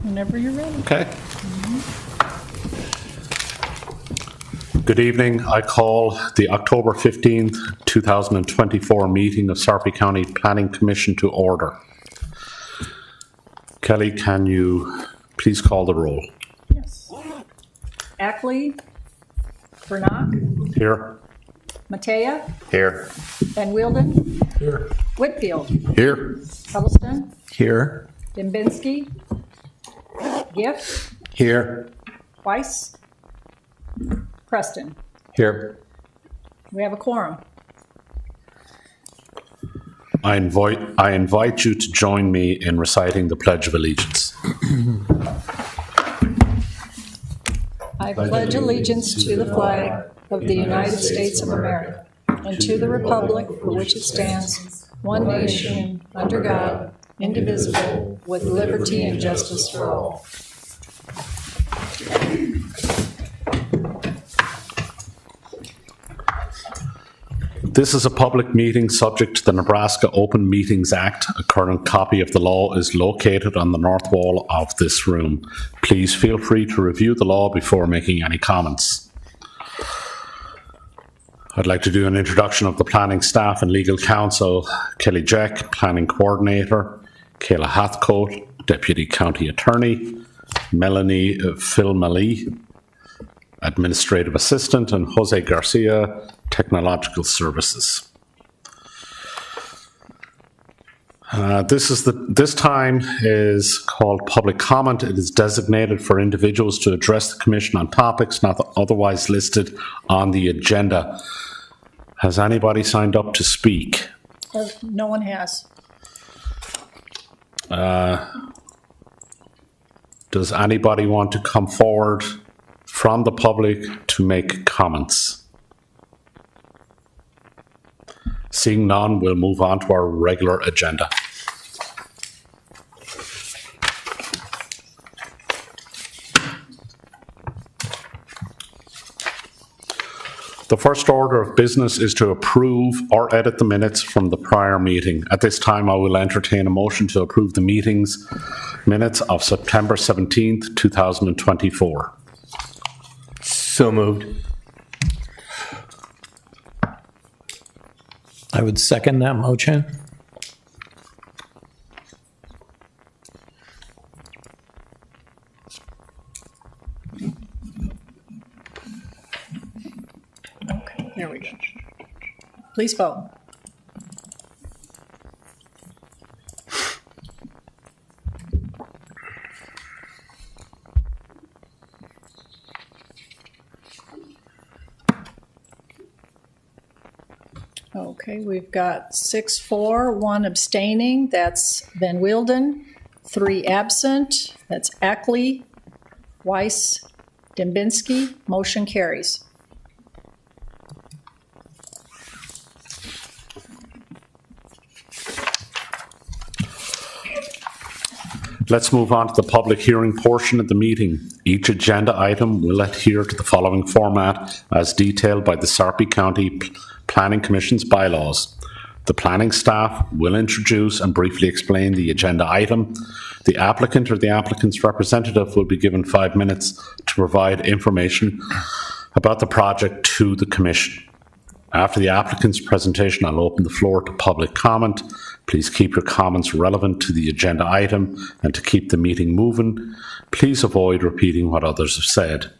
Whenever you're ready. Okay. Good evening. I call the October 15th, 2024 meeting of Sarpy County Planning Commission to order. Kelly, can you please call the roll? Yes. Ackley, Vernock, Here. Matea, Here. Van Wielden, Here. Whitfield, Here. Huddleston, Here. Dembinski, Gift, Here. Weiss, Preston. Here. We have a quorum. I invite you to join me in reciting the Pledge of Allegiance. I pledge allegiance to the flag of the United States of America and to the republic for which it stands, one nation, under God, indivisible, with liberty and justice for all. This is a public meeting subject to the Nebraska Open Meetings Act. A current copy of the law is located on the north wall of this room. Please feel free to review the law before making any comments. I'd like to do an introduction of the planning staff and legal counsel. Kelly Jack, planning coordinator. Kayla Hathcote, deputy county attorney. Melanie Philmally, administrative assistant, and Jose Garcia, technological services. This time is called public comment. It is designated for individuals to address the commission on topics not otherwise listed on the agenda. Has anybody signed up to speak? No one has. Does anybody want to come forward from the public to make comments? Seeing none, we'll move on to our regular agenda. The first order of business is to approve or edit the minutes from the prior meeting. At this time, I will entertain a motion to approve the meeting's minutes of September 17th, 2024. So moved. I would second that motion. Okay, there we go. Please vote. Okay, we've got 6-4, 1 abstaining. That's Van Wielden. 3 absent. That's Ackley, Weiss, Dembinski. Motion carries. Let's move on to the public hearing portion of the meeting. Each agenda item will adhere to the following format as detailed by the Sarpy County Planning Commission's bylaws. The planning staff will introduce and briefly explain the agenda item. The applicant or the applicant's representative will be given 5 minutes to provide information about the project to the commission. After the applicant's presentation, I'll open the floor to public comment. Please keep your comments relevant to the agenda item, and to keep the meeting moving, please avoid repeating what others have said.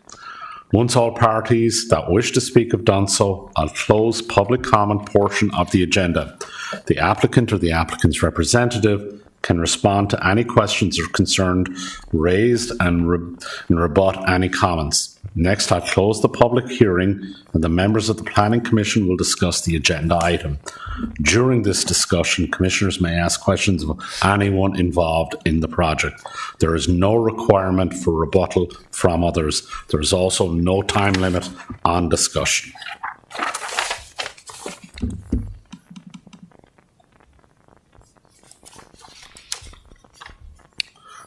Once all parties that wish to speak have done so, I'll close public comment portion of the agenda. The applicant or the applicant's representative can respond to any questions or concerns raised and rebut any comments. Next, I'll close the public hearing, and the members of the Planning Commission will discuss the agenda item. During this discussion, commissioners may ask questions of anyone involved in the project. There is no requirement for rebuttal from others. There is also no time limit on discussion.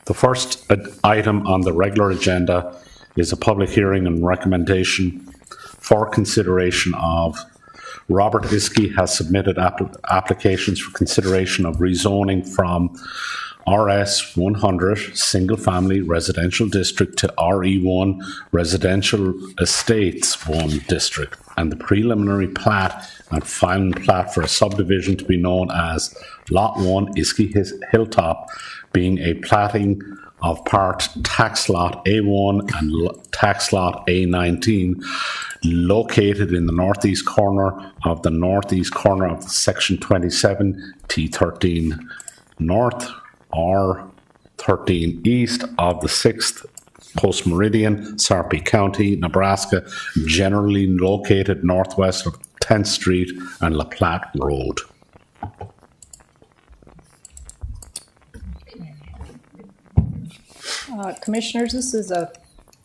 The first item on the regular agenda is a public hearing and recommendation for consideration of Robert Iskey has submitted applications for consideration of rezoning from RS 100 Single Family Residential District to RE1 Residential Estates 1 District, and the preliminary plat and final plat for a subdivision to be known as Lot 1 Iski Hilltop, being a platting of part tax lot A1 and tax lot A19, located in the northeast corner of section 27 T13 north or 13 east of the 6th post meridian, Sarpy County, Nebraska, generally located northwest of 10th Street and La Platte Road. Commissioners, this is a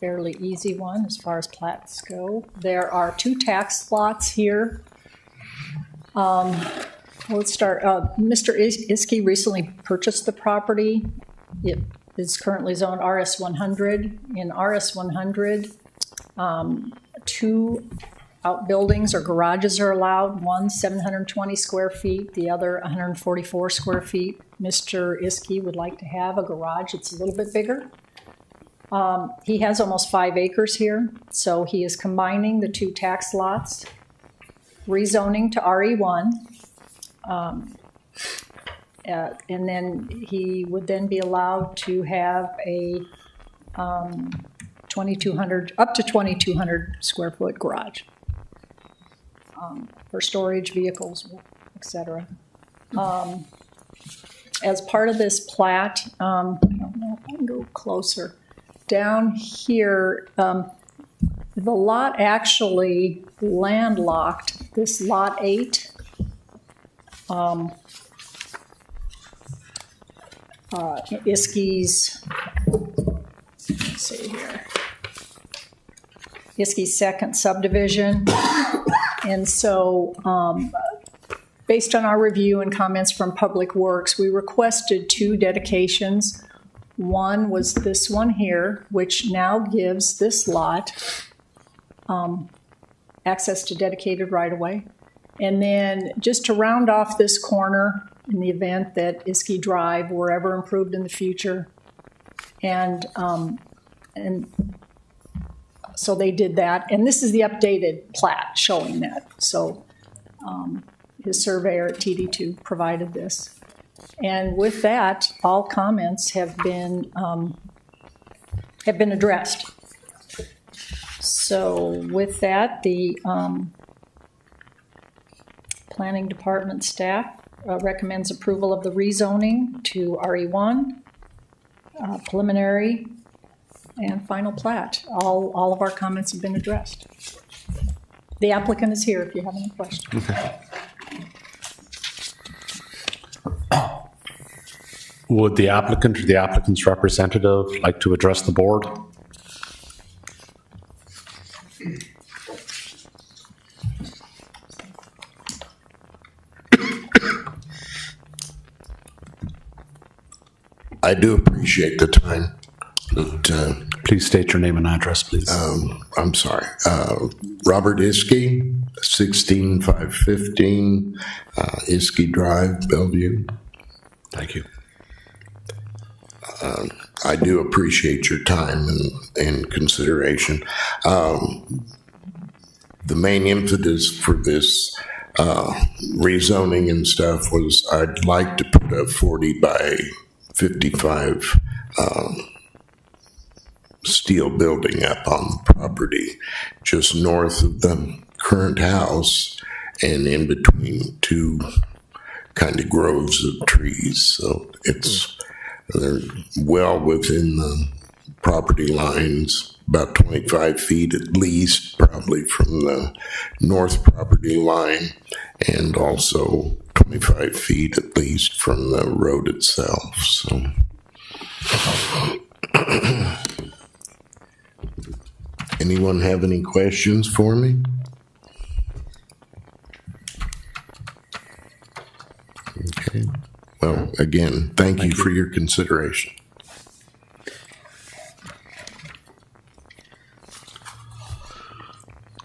fairly easy one as far as plats go. There are 2 tax lots here. Let's start. Mr. Iski recently purchased the property. It is currently zoned RS 100. In RS 100, 2 outbuildings or garages are allowed. One 720 square feet, the other 144 square feet. Mr. Iski would like to have a garage that's a little bit bigger. He has almost 5 acres here, so he is combining the 2 tax lots, rezoning to RE1, and then he would then be allowed to have a 2,200, up to 2,200 square foot garage for storage, vehicles, etc. As part of this plat, I don't know if I can go closer. Down here, the lot actually landlocked, this lot 8. Iski's, let's see here, Iski's second subdivision. And so, based on our review and comments from Public Works, we requested 2 dedications. One was this one here, which now gives this lot access to dedicated right-of-way. And then just to round off this corner, in the event that Iski Drive were ever improved in the future, and so they did that. And this is the updated plat showing that. So his surveyor at TD2 provided this. And with that, all comments have been addressed. So with that, the Planning Department staff recommends approval of the rezoning to RE1, preliminary, and final plat. All of our comments have been addressed. The applicant is here if you have any questions. Okay. Would the applicant or the applicant's representative like to address the board? I do appreciate the time. But, Please state your name and address, please. I'm sorry. Robert Iski, 16515 Iski Drive, Bellevue. Thank you. I do appreciate your time and consideration. The main impetus for this rezoning and stuff was I'd like to put a 40 by 55 steel building up on the property just north of the current house and in between 2 kind of groves of trees. So they're well within the property lines, about 25 feet at least, probably from the north property line, and also 25 feet at least from the road itself. So, anyone have any questions for me? Okay. Well, again, thank you for your consideration.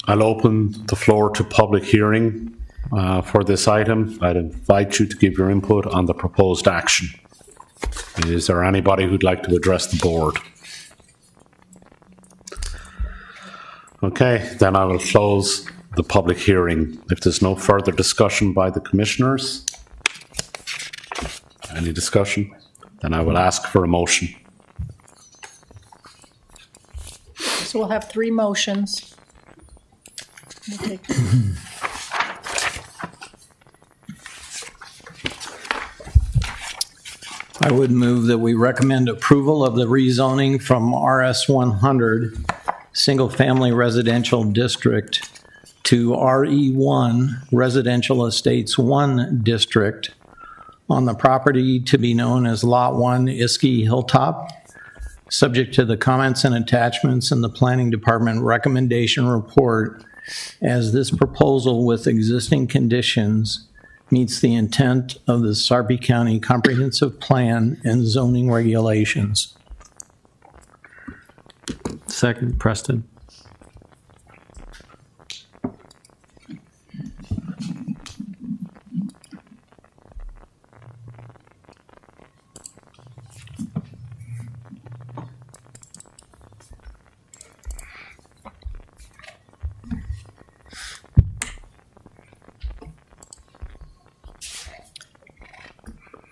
I'll open the floor to public hearing for this item. I'd invite you to give your input on the proposed action. Is there anybody who'd like to address the board? Okay, then I will close the public hearing. If there's no further discussion by the commissioners, any discussion, then I will ask for a motion. So we'll have three motions. We'll take- I would move that we recommend approval of the rezoning from RS 100, Single Family Residential District, to RE1, Residential Estates 1 District, on the property to be known as Lot 1, Iski Hilltop, subject to the comments and attachments in the Planning Department recommendation report, as this proposal with existing conditions meets the intent of the Sarpy County Comprehensive Plan and zoning regulations. Second, Preston.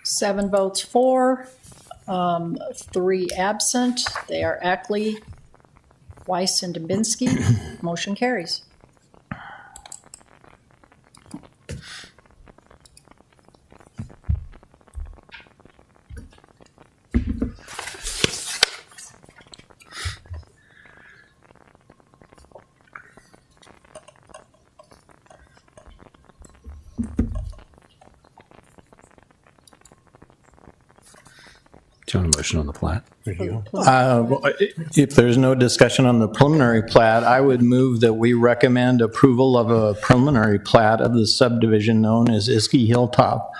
Seven votes for, 3 absent. They are Ackley, Weiss, and Dubinsky. Motion carries. Do you want a motion on the plat? If there's no discussion on the preliminary plat, I would move that we recommend approval of a preliminary plat of the subdivision known as Iski Hilltop,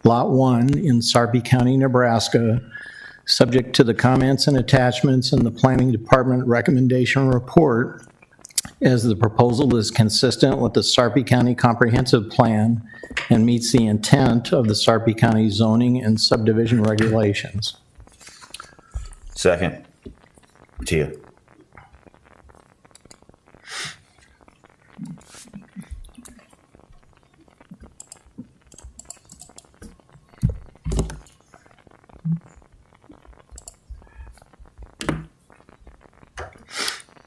Lot 1 in Sarpy County, Nebraska, subject to the comments and attachments in the Planning Department recommendation report, as the proposal is consistent with the Sarpy County Comprehensive Plan and meets the intent of the Sarpy County zoning and subdivision regulations. Second, Tia.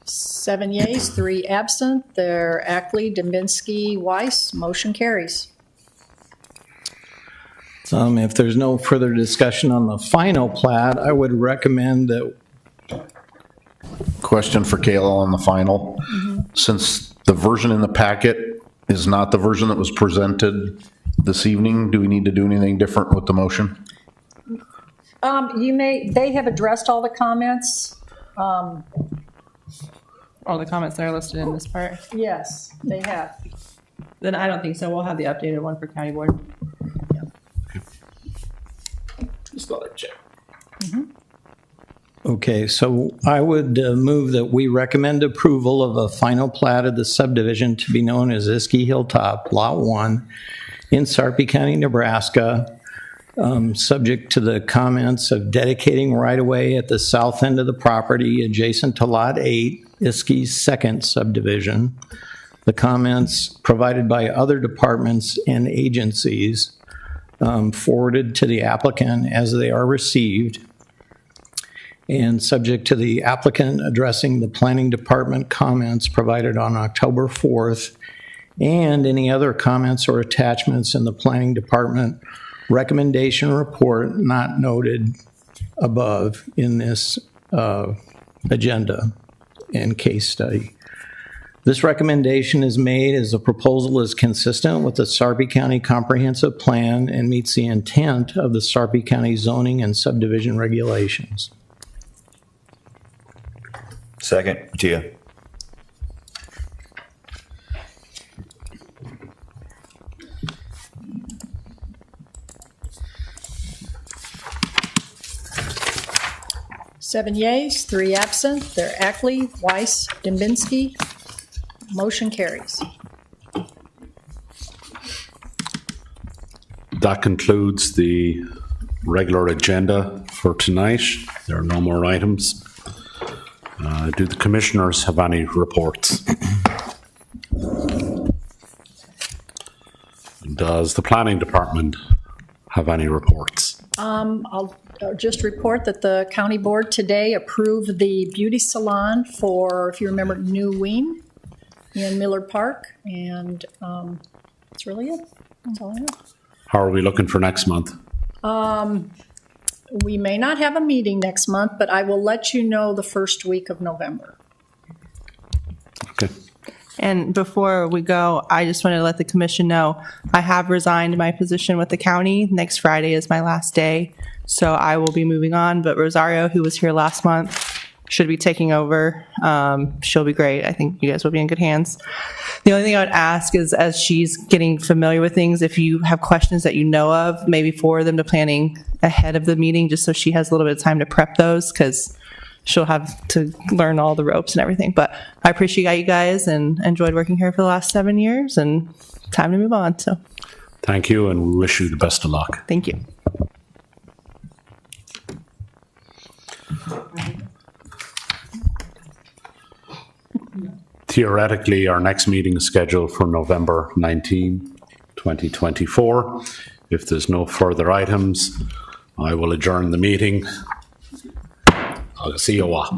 Seven yeas, 3 absent. They're Ackley, Dubinsky, Weiss. Motion carries. If there's no further discussion on the final plat, I would recommend that, Question for Kayla on the final. Since the version in the packet is not the version that was presented this evening, do we need to do anything different with the motion? They have addressed all the comments. All the comments that are listed in this part? Yes, they have. Then I don't think so. We'll have the updated one for county board. Just thought I'd check. okay, so I would move that we recommend approval of a final plat of the subdivision to be known as Iski Hilltop, Lot 1, in Sarpy County, Nebraska, subject to the comments of dedicating right-of-way at the south end of the property adjacent to Lot 8, Iski's second subdivision, the comments provided by other departments and agencies forwarded to the applicant as they are received, and subject to the applicant addressing the Planning Department comments provided on October 4th, and any other comments or attachments in the Planning Department recommendation report not noted above in this agenda and case study. This recommendation is made as the proposal is consistent with the Sarpy County Comprehensive Plan and meets the intent of the Sarpy County zoning and subdivision regulations. Second, Tia. Seven yeas, 3 absent. They're Ackley, Weiss, Dubinsky. Motion carries. That concludes the regular agenda for tonight. There are no more items. Do the commissioners have any reports? Does the planning department have any reports? I'll just report that the county board today approved the beauty salon for, if you remember, New Ween in Miller Park, and that's really it. That's all I have. How are we looking for next month? We may not have a meeting next month, but I will let you know the first week of November. Okay. And before we go, I just wanted to let the commission know, I have resigned my position with the county. Next Friday is my last day, so I will be moving on. But Rosario, who was here last month, should be taking over. She'll be great. I think you guys will be in good hands. The only thing I would ask is, as she's getting familiar with things, if you have questions that you know of, maybe forward them to planning ahead of the meeting, just so she has a little bit of time to prep those, because she'll have to learn all the ropes and everything. But I appreciate you guys and enjoyed working here for the last 7 years, and time to move on. So Thank you, and we wish you the best of luck. thank you. Theoretically, our next meeting is scheduled for November 19, 2024. If there's no further items, I will adjourn the meeting. I'll see you all.